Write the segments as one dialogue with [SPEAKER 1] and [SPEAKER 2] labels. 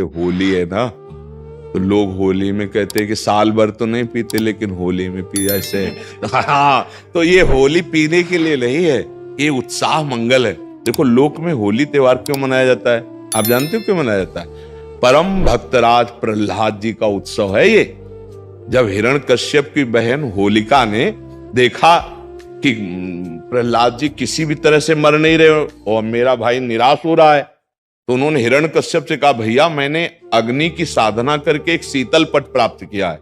[SPEAKER 1] जैसे होली है ना, तो लोग होली में कहते हैं कि साल भर तो नहीं पीते लेकिन होली में पी ऐसे। हाँ, तो ये होली पीने के लिए नहीं है, ये उत्साह मंगल है। देखो लोक में होली त्योहार क्यों मनाया जाता है, आप जानते हो क्यों मनाया जाता है? परम भक्तराज प्रहलाद जी का उत्सव है ये। जब हिरण्यकश्यप की बहन होलिका ने देखा कि प्रहलाद जी किसी भी तरह से मर नहीं रहे और मेरा भाई निराश हो रहा है, तो उन्होंने हिरण्यकश्यप से कहा, भैया मैंने अग्नि की साधना करके एक शीतल पट प्राप्त किया है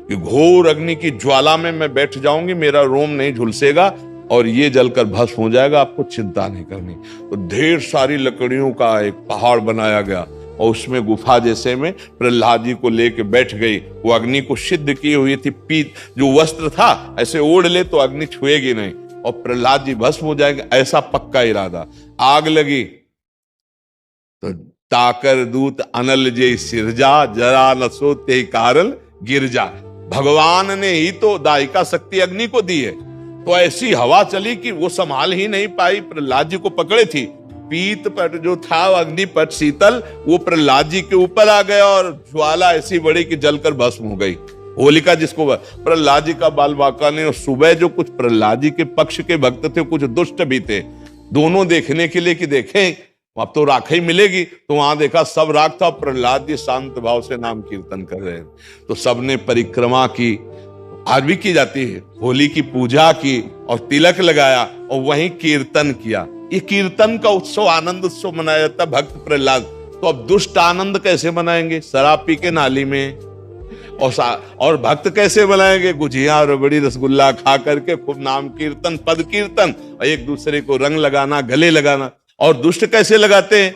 [SPEAKER 1] कि घोर अग्नि की ज्वाला में मैं बैठ जाऊंगी, मेरा रोम नहीं झुलसेगा और ये जलकर भस्म हो जाएगा, आपको चिंता नहीं करनी। तो ढेर सारी लकड़ियों का एक पहाड़ बनाया गया और उसमें गुफा जैसे में प्रहलाद जी को लेके बैठ गई। वो अग्नि को सिद्ध की हुई थी, पीत जो वस्त्र था ऐसे ओढ़ ले तो अग्नि छुएगी नहीं और प्रहलाद जी भस्म हो जाएंगे, ऐसा पक्का इरादा। आग लगी तो ताकर दूत अनल जे सिरजा, जरा न सोते कारण गिर जा। भगवान ने ही तो दायिका शक्ति अग्नि को दी है, तो ऐसी हवा चली कि वो संभाल ही नहीं पाई, प्रहलाद जी को पकड़े थी। पीत पट जो था अग्नि पट शीतल, वो प्रहलाद जी के ऊपर आ गया और ज्वाला ऐसी बड़ी कि जलकर भस्म हो गई। होलिका जिसको प्रहलाद जी का बाल बांका ने, सुबह जो कुछ प्रहलाद जी के पक्ष के भक्त थे कुछ दुष्ट भी थे, दोनों देखने के लिए कि देखें अब तो राख ही मिलेगी, तो वहां देखा सब राख था, प्रहलाद जी शांत भाव से नाम कीर्तन कर रहे हैं। तो सबने परिक्रमा की, आज भी की जाती है, होली की पूजा की और तिलक लगाया और वहीं कीर्तन किया। ये कीर्तन का उत्सव, आनंद उत्सव मनाया जाता है भक्त प्रहलाद। तो अब दुष्ट आनंद कैसे मनाएंगे? शराब पी के नाली में। और भक्त कैसे मनाएंगे? गुजिया रबड़ी रसगुल्ला खा करके खूब नाम कीर्तन पद कीर्तन और एक दूसरे को रंग लगाना, गले लगाना। और दुष्ट कैसे लगाते हैं?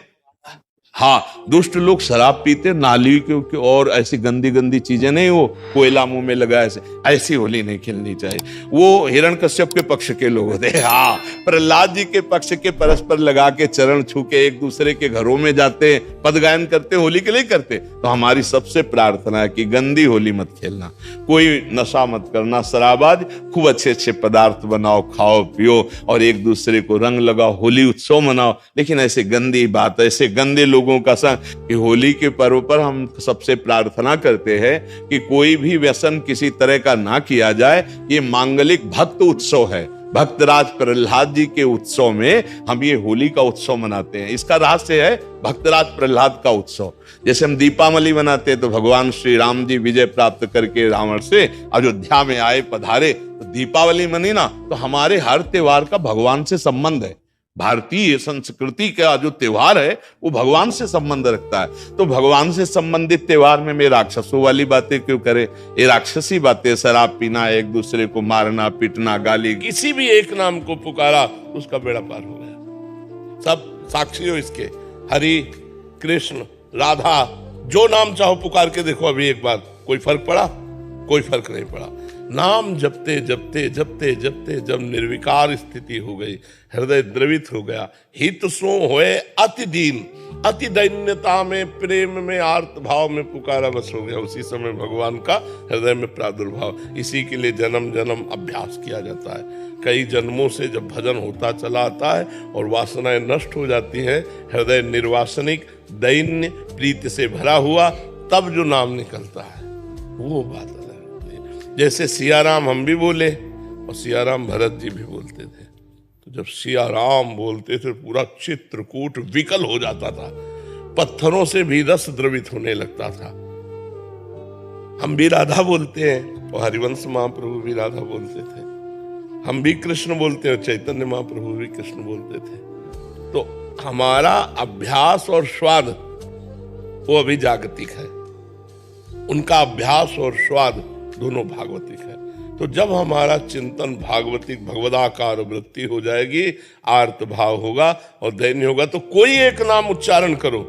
[SPEAKER 1] हाँ, दुष्ट लोग शराब पीते, नाली के और ऐसी गंदी गंदी चीजें नहीं, वो कोयला मुंह में लगा ऐसी होली नहीं खेलनी चाहिए। वो हिरण्यकश्यप के पक्ष के लोग होते हैं। हाँ, प्रहलाद जी के पक्ष के परस्पर लगा के चरण छू के एक दूसरे के घरों में जाते, पद गायन करते, होली के लिए करते। तो हमारी सबसे प्रार्थना है कि गंदी होली मत खेलना, कोई नशा मत करना, शराबाज, खूब अच्छे अच्छे पदार्थ बनाओ, खाओ पियो और एक दूसरे को रंग लगाओ, होली उत्सव मनाओ। लेकिन ऐसे गंदी बात, ऐसे गंदे लोगों का संग कि होली के पर्व पर हम सबसे प्रार्थना करते हैं कि कोई भी व्यसन किसी तरह का ना किया जाए। ये मांगलिक भक्त उत्सव है, भक्तराज प्रहलाद जी के उत्सव में हम ये होली का उत्सव मनाते हैं। इसका रहस्य है भक्तराज प्रहलाद का उत्सव। जैसे हम दीपावली मनाते हैं तो भगवान श्री राम जी विजय प्राप्त करके रावण से अयोध्या में आए, पधारे, तो दीपावली मनी ना, तो हमारे हर त्योहार का भगवान से संबंध है। भारतीय संस्कृति का जो त्योहार है वो भगवान से संबंध रखता है। तो भगवान से संबंधित त्योहार में मैं राक्षसों वाली बातें क्यों करे? ये राक्षसी बातें, शराब पीना, एक दूसरे को मारना पीटना, गाली,
[SPEAKER 2] किसी भी एक नाम को पुकारा उसका बेड़ा पार हो गया। सब साक्षी हो इसके, हरि कृष्ण राधा, जो नाम चाहो पुकार के देखो अभी एक बार, कोई फर्क पड़ा? कोई फर्क नहीं पड़ा। नाम जपते जपते जपते जपते जब निर्विकार स्थिति हो गई, हृदय द्रवित हो गया, हित सो होए अति दीन, अति दैन्यता में, प्रेम में, आर्त भाव में पुकारा बस हो गया। उसी समय भगवान का हृदय में प्रादुर्भाव। इसी के लिए जन्म जन्म अभ्यास किया जाता है। कई जन्मों से जब भजन होता चला आता है और वासनाएं नष्ट हो जाती हैं, हृदय निर्वासनिक दैन्य प्रीति से भरा हुआ, तब जो नाम निकलता है वो बात अलग होती है। जैसे सियाराम हम भी बोले और सियाराम भरत जी भी बोलते थे, तो जब सियाराम बोलते थे पूरा चित्रकूट विकल हो जाता था, पत्थरों से भी रस द्रवित होने लगता था। हम भी राधा बोलते हैं और हरिवंश महाप्रभु भी राधा बोलते थे, हम भी कृष्ण बोलते हैं, चैतन्य महाप्रभु भी कृष्ण बोलते थे। तो हमारा अभ्यास और स्वाद वो अभी जागतिक है, उनका अभ्यास और स्वाद दोनों भागवतिक है। तो जब हमारा चिंतन भागवतिक भगवदाकार वृत्ति हो जाएगी, आर्त भाव होगा और दैन्य होगा, तो कोई एक नाम उच्चारण करो,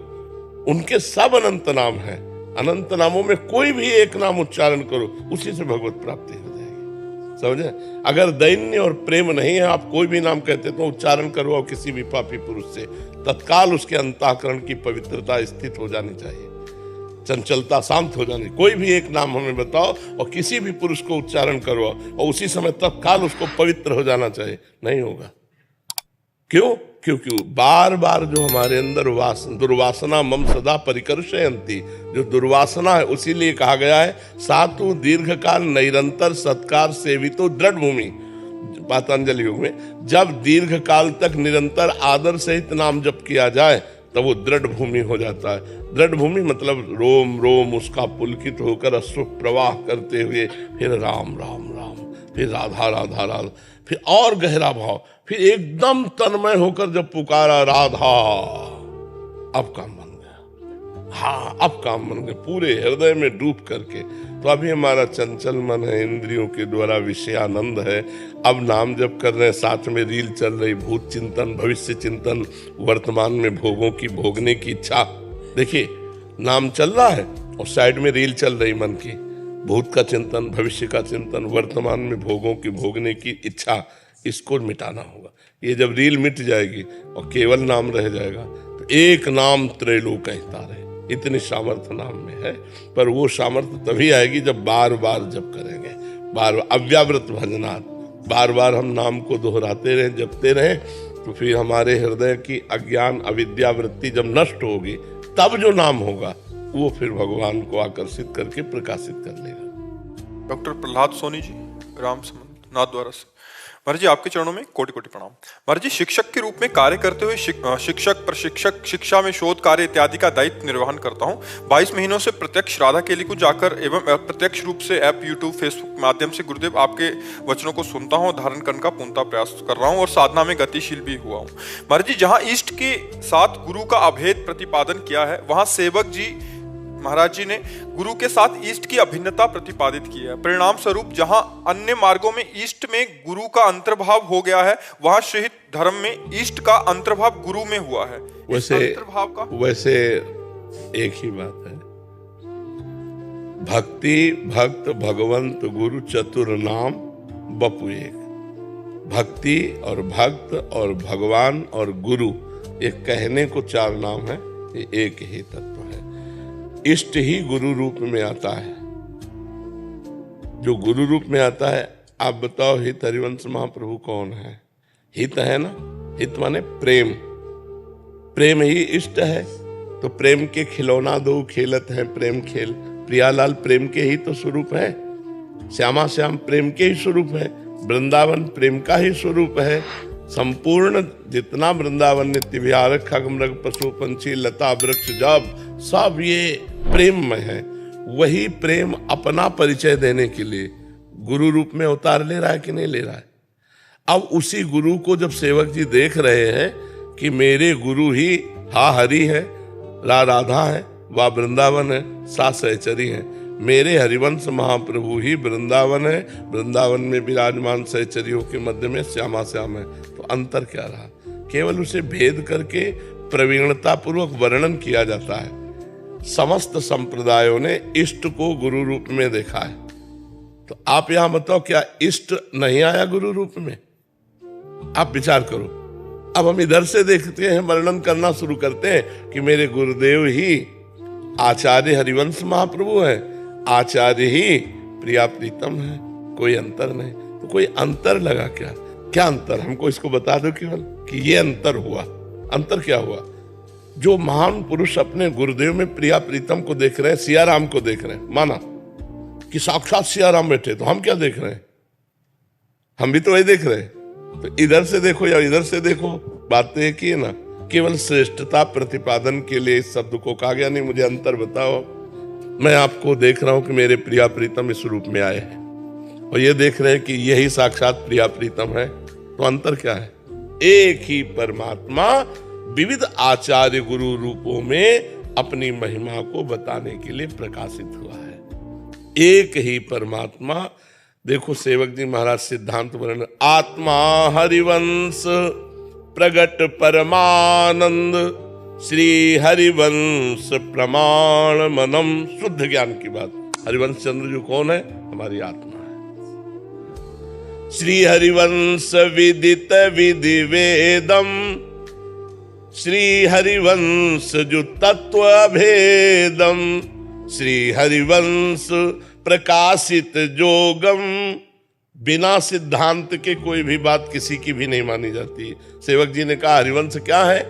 [SPEAKER 2] उनके सब अनंत नाम है, अनंत नामों में कोई भी एक नाम उच्चारण करो, उसी से भगवत प्राप्ति हो जाएगी। समझे? अगर दैन्य और प्रेम नहीं है, आप कोई भी नाम कहते तो उच्चारण करवाओ किसी भी पापी पुरुष से, तत्काल उसके अंतःकरण की पवित्रता स्थित हो जानी चाहिए, चंचलता शांत हो जानी। कोई भी एक नाम हमें बताओ और किसी भी पुरुष को उच्चारण करवाओ और उसी समय तत्काल उसको पवित्र हो जाना चाहिए, नहीं होगा। क्यों? क्योंकि बार बार जो हमारे अंदर दुर्वासना मम सदा परिकर्षयन्ति, जो दुर्वासना है, उसीलिए कहा गया है सातु दीर्घ काल निरंतर सत्कार सेवितो दृढ़ भूमि। पातंजलि योग में जब दीर्घ काल तक निरंतर आदर सहित नाम जप किया जाए तब वो दृढ़ भूमि हो जाता है। दृढ़ भूमि मतलब रोम रोम उसका पुलकित होकर अश्रु प्रवाह करते हुए फिर राम राम राम, फिर राधा राधा राधा, फिर और गहरा भाव, फिर एकदम तन्मय होकर जब पुकारा राधा, अब काम बन गया। हाँ, अब काम बन गया, पूरे हृदय में डूब करके। तो अभी हमारा चंचल मन है, इंद्रियों के द्वारा विषयानंद है। अब नाम जप कर रहे हैं, साथ में रील चल रही, भूत चिंतन, भविष्य चिंतन, वर्तमान में भोगों की भोगने की इच्छा। देखिए, नाम चल रहा है और साइड में रील चल रही मन की, भूत का चिंतन, भविष्य का चिंतन, वर्तमान में भोगों की भोगने की इच्छा, इसको मिटाना होगा। ये जब रील मिट जाएगी और केवल नाम रह जाएगा तो एक नाम त्रैलोक हितारे, इतनी सामर्थ्य नाम में है। पर वो सामर्थ्य तभी आएगी जब बार बार जप करेंगे, बार अव्यावृत भजनात्, बार बार हम नाम को दोहराते रहें, जपते रहें, तो फिर हमारे हृदय की अज्ञान अविद्या वृत्ति जब नष्ट होगी तब जो नाम होगा वो फिर भगवान को आकर्षित करके प्रकाशित कर लेगा।
[SPEAKER 3] डॉक्टर प्रहलाद सोनी जी, राम समंत नाथद्वारा से। महाराज जी, आपके चरणों में कोटि कोटि प्रणाम। महाराज जी, शिक्षक के रूप में कार्य करते हुए शिक्षक, प्रशिक्षक, शिक्षा में शोध कार्य इत्यादि का दायित्व निर्वहन करता हूँ। 22 महीनों से प्रत्यक्ष राधा केली को जाकर एवं प्रत्यक्ष रूप से ऐप, यूट्यूब, फेसबुक माध्यम से गुरुदेव आपके वचनों को सुनता हूँ, धारण करने का पूर्णतः प्रयास कर रहा हूँ और साधना में गतिशील भी हुआ हूँ। महाराज जी, जहाँ इष्ट के साथ गुरु का अभेद प्रतिपादन किया है, वहाँ सेवक जी महाराज जी ने गुरु के साथ इष्ट की अभिन्नता प्रतिपादित की है। परिणाम स्वरूप जहां अन्य मार्गों में इष्ट में गुरु का अंतर्भाव हो गया है, वहां शहीद धर्म में इष्ट का अंतर्भाव गुरु में हुआ है।
[SPEAKER 2] वैसे एक ही बात है, भक्ति, भक्त, भगवंत, गुरु, चतुर नाम बपु एक। भक्ति और भक्त और भगवान और गुरु, ये कहने को चार नाम है, ये एक ही तत्व है। इष्ट ही गुरु रूप में आता है। जो गुरु रूप में आता है, आप बताओ हित हरिवंश महाप्रभु कौन है? हित है ना, हित माने प्रेम, प्रेम ही इष्ट है। तो प्रेम के खिलौना दो खेलत है प्रेम खेल, प्रियालाल प्रेम के ही तो स्वरूप है, श्यामा श्याम प्रेम के ही स्वरूप है, वृंदावन प्रेम का ही स्वरूप है। संपूर्ण जितना वृंदावन नित्य विहार खगमृग पशु पंछी लता वृक्ष जब सब ये प्रेम में है। वही प्रेम अपना परिचय देने के लिए गुरु रूप में अवतार ले रहा है कि नहीं ले रहा है? अब उसी गुरु को जब सेवक जी देख रहे हैं कि मेरे गुरु ही हा हरि है, राधा है, वा वृंदावन है, सा सहचरी है, मेरे हरिवंश महाप्रभु ही वृंदावन है, वृंदावन में विराजमान सहचरियों के मध्य में श्यामा श्याम है। तो अंतर क्या रहा? केवल उसे भेद करके प्रवीणता पूर्वक वर्णन किया जाता है। समस्त संप्रदायों ने इष्ट को गुरु रूप में देखा है। तो आप यहां बताओ, क्या इष्ट नहीं आया गुरु रूप में? आप विचार करो। अब हम इधर से देखते हैं, वर्णन करना शुरू करते हैं कि मेरे गुरुदेव ही आचार्य हरिवंश महाप्रभु है, आचार्य ही प्रिया प्रीतम है, कोई अंतर नहीं। तो कोई अंतर लगा क्या? क्या अंतर? हमको इसको बता दो केवल कि ये अंतर हुआ। अंतर क्या हुआ? जो महान पुरुष अपने गुरुदेव में प्रिया प्रीतम को देख रहे हैं, सिया राम को देख रहे हैं, माना कि साक्षात सिया राम बैठे, तो हम क्या देख रहे हैं? हम भी तो वही देख रहे हैं। तो इधर से देखो या इधर से देखो, बात तो एक ही है ना। केवल श्रेष्ठता प्रतिपादन के लिए इस शब्द को कहा गया। नहीं, मुझे अंतर बताओ। मैं आपको देख रहा हूं कि मेरे प्रिया प्रीतम इस रूप में आए हैं और ये देख रहे हैं कि यही साक्षात प्रिया प्रीतम है। तो अंतर क्या है? एक ही परमात्मा विविध आचार्य गुरु रूपों में अपनी महिमा को बताने के लिए प्रकाशित हुआ है। एक ही परमात्मा। देखो सेवक जी महाराज सिद्धांत वर्णन, आत्मा हरिवंश प्रगट परमानंद श्री हरिवंश प्रमाण मनम। शुद्ध ज्ञान की बात। हरिवंश चंद्र जो कौन है? हमारी आत्मा है। श्री हरिवंश विदित विधि वेदम, श्री हरिवंश जो तत्व भेदम, श्री हरिवंश प्रकाशित जोगम, बिना सिद्धांत के कोई भी बात किसी की भी नहीं मानी जाती। सेवक जी ने कहा हरिवंश क्या है?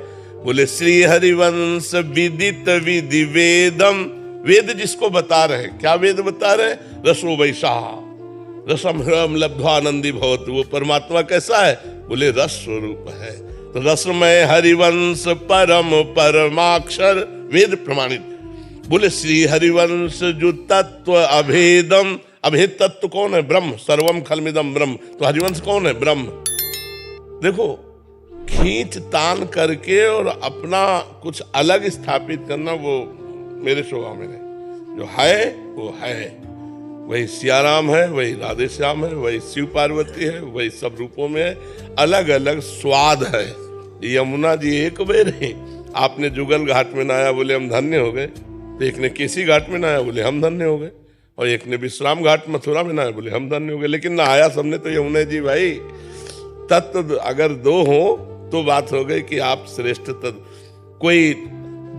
[SPEAKER 2] बोले श्री हरिवंश विदित विधि वेदम। वेद जिसको बता रहे, क्या वेद बता रहे? रसो वैशाह रसम ह्रम लब्ध्वानंदी भवत। वो परमात्मा कैसा है? बोले रस स्वरूप है। तो रसमय हरिवंश परम परमाक्षर वेद प्रमाणित। बोले श्री हरिवंश जो तत्व अभेदम। अभेद तत्व कौन है? ब्रह्म। सर्वम खलमिदम ब्रह्म। तो हरिवंश कौन है? ब्रह्म। देखो, खींच तान करके और अपना कुछ अलग स्थापित करना, वो मेरे स्वभाव में नहीं। जो है वो है, वही सियाराम है, वही राधे श्याम है, वही शिव पार्वती है, वही सब रूपों में है। अलग अलग स्वाद है। यमुना जी एक बेर ही, आपने जुगल घाट में नहाया, बोले हम धन्य हो गए। तो एक ने केसी घाट में नहाया, बोले हम धन्य हो गए। और एक ने विश्राम घाट मथुरा में नहाया, बोले हम धन्य हो गए। लेकिन नहाया सबने तो यमुना जी भाई। तत्व अगर दो हो तो बात हो गई कि आप श्रेष्ठ तत्व। कोई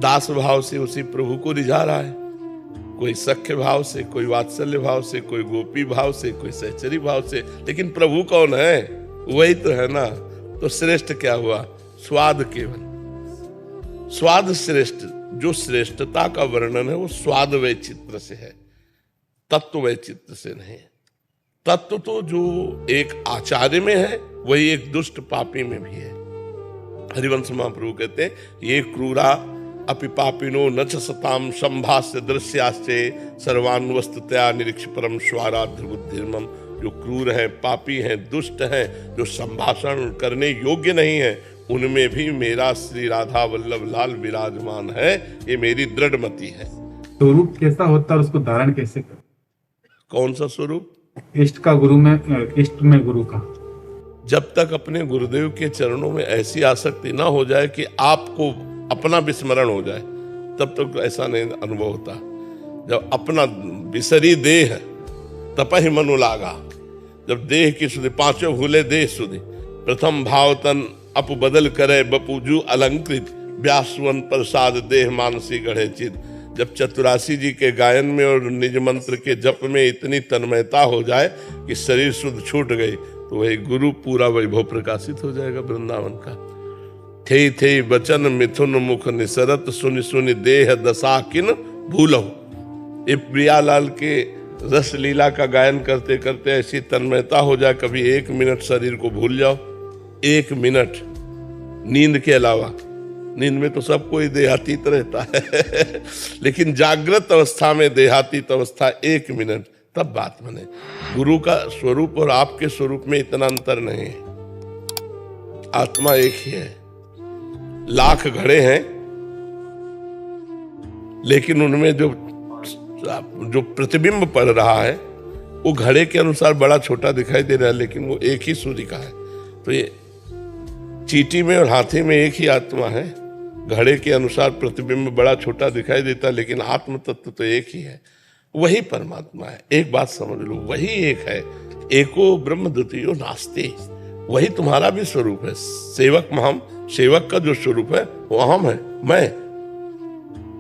[SPEAKER 2] दास भाव से उसी प्रभु को रिझा रहा है, कोई सख्य भाव से, कोई वात्सल्य भाव से, कोई गोपी भाव से, कोई सहचरी भाव से। लेकिन प्रभु कौन है? वही तो है ना। तो श्रेष्ठ क्या हुआ? स्वाद केवल। स्वाद श्रेष्ठ। जो श्रेष्ठता का वर्णन है वो स्वाद वैचित्र से है, तत्व वैचित्र से नहीं। तत्व तो जो एक आचार्य में है वही एक दुष्ट पापी में भी है। हरिवंश महाप्रभु कहते हैं ये क्रूरा अपि पापिनो न च सताम संभास्य दृश्यास्ते सर्वान् वस्तुतया निरीक्ष परम स्वाराध्य बुद्धिर्मम। जो क्रूर है, पापी हैं, दुष्ट हैं, जो संभाषण करने योग्य नहीं है, उनमें भी मेरा श्री राधा वल्लभ लाल विराजमान है। ये मेरी दृढ़ मति है।
[SPEAKER 4] स्वरूप कैसा होता है, उसको धारण कैसे कर?
[SPEAKER 2] कौन सा स्वरूप?
[SPEAKER 4] इष्ट का गुरु में, इष्ट में गुरु का।
[SPEAKER 2] जब तक अपने गुरुदेव के चरणों में ऐसी आसक्ति ना हो जाए कि आपको अपना विस्मरण हो जाए, तब तक तो ऐसा नहीं अनुभव होता। जब अपना विसरी देह तपहि मनु लागा। जब देह की सुधि, पांचों भूले देह सुधि, प्रथम भाव तन अप बदल करे बपूजू अलंकृत, व्यासवन प्रसाद देह मानसी गढ़े चित। जब चतुरासी जी के गायन में और निज मंत्र के जप में इतनी तन्मयता हो जाए कि शरीर शुद्ध छूट गई, तो वही गुरु पूरा वैभव प्रकाशित हो जाएगा वृंदावन का। थे थे बचन मिथुन मुख निसरत, सुनि सुनि देह दशा किन भूलो। ये प्रियालाल के रस लीला का गायन करते करते ऐसी तन्मयता हो जाए, कभी 1 मिनट शरीर को भूल जाओ। 1 मिनट नींद के अलावा। नींद में तो सब कोई देहातीत रहता है लेकिन जागृत अवस्था में देहातीत अवस्था 1 मिनट, तब बात बने। गुरु का स्वरूप और आपके स्वरूप में इतना अंतर नहीं है। आत्मा एक ही है। लाख घड़े हैं, लेकिन उनमें जो प्रतिबिंब पड़ रहा है वो घड़े के अनुसार बड़ा छोटा दिखाई दे रहा है, लेकिन वो एक ही सूर्य का है। तो ये चींटी में और हाथी में एक ही आत्मा है। घड़े के अनुसार प्रतिबिंब बड़ा छोटा दिखाई देता है, लेकिन आत्म तत्व तो एक ही है। वही परमात्मा है। एक बात समझ लो, वही एक है। एको ब्रह्म द्वितीयो नास्ति। वही तुम्हारा भी स्वरूप है। सेवक महम, सेवक का जो स्वरूप है वो अहम है, मैं।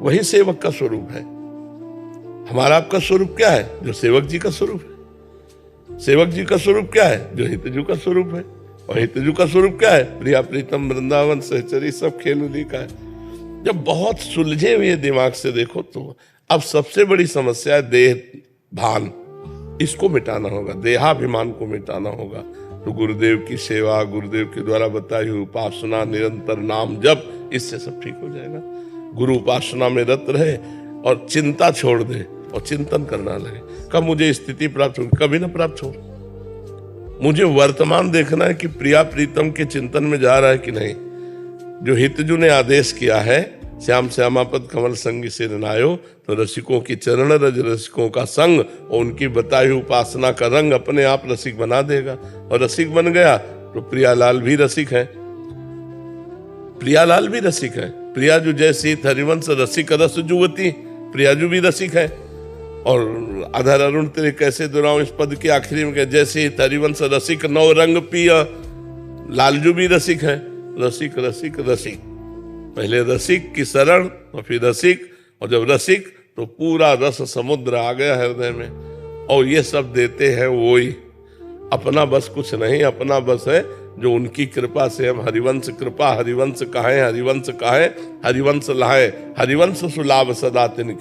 [SPEAKER 2] वही सेवक का स्वरूप है। हमारा आपका स्वरूप क्या है? जो सेवक जी का स्वरूप है। सेवक जी का स्वरूप क्या है? जो हितजू का स्वरूप है। और हितजू का स्वरूप क्या है? प्रिया प्रीतम वृंदावन सहचरी सब खेलुली का है। जब बहुत सुलझे हुए दिमाग से देखो तो अब सबसे बड़ी समस्या है देह भान। इसको मिटाना होगा, देहाभिमान को मिटाना होगा। तो गुरुदेव की सेवा, गुरुदेव के द्वारा बताई हुई उपासना, निरंतर नाम जप, इससे सब ठीक हो जाएगा। गुरु उपासना में रत रहे और चिंता छोड़ दे और चिंतन करना लगे। कब मुझे स्थिति प्राप्त होगी? कभी ना प्राप्त हो। मुझे वर्तमान देखना है कि प्रिया प्रीतम के चिंतन में जा रहा है कि नहीं। जो हितजू ने आदेश किया है श्याम श्यामापद कमल संगी से रनायो, तो रसिकों की चरण रज रसिकों का संग और उनकी बताई हुई उपासना का रंग अपने आप रसिक बना देगा। और रसिक बन गया तो प्रियालाल भी रसिक है। प्रियालाल भी रसिक है। प्रियाजू जैसी हरिवंश रसिक रस जुवती, प्रियाजू भी रसिक है। और अधर अरुण तेरे कैसे दुराऊं, इस पद के आखिरी में जैसे हरिवंश रसिक नौ रंग पिया, लालजू भी रसिक है। रसिक रसिक रसिक, पहले रसिक की शरण और फिर रसिक, और जब रसिक तो पूरा रस समुद्र आ गया हृदय में। और ये सब देते हैं वही। अपना बस कुछ नहीं, अपना बस है जो उनकी कृपा से हम हरिवंश कृपा हरिवंश कहें, हरिवंश कहें, हरिवंश लाए, हरिवंश सुलाभ सदा तिनके।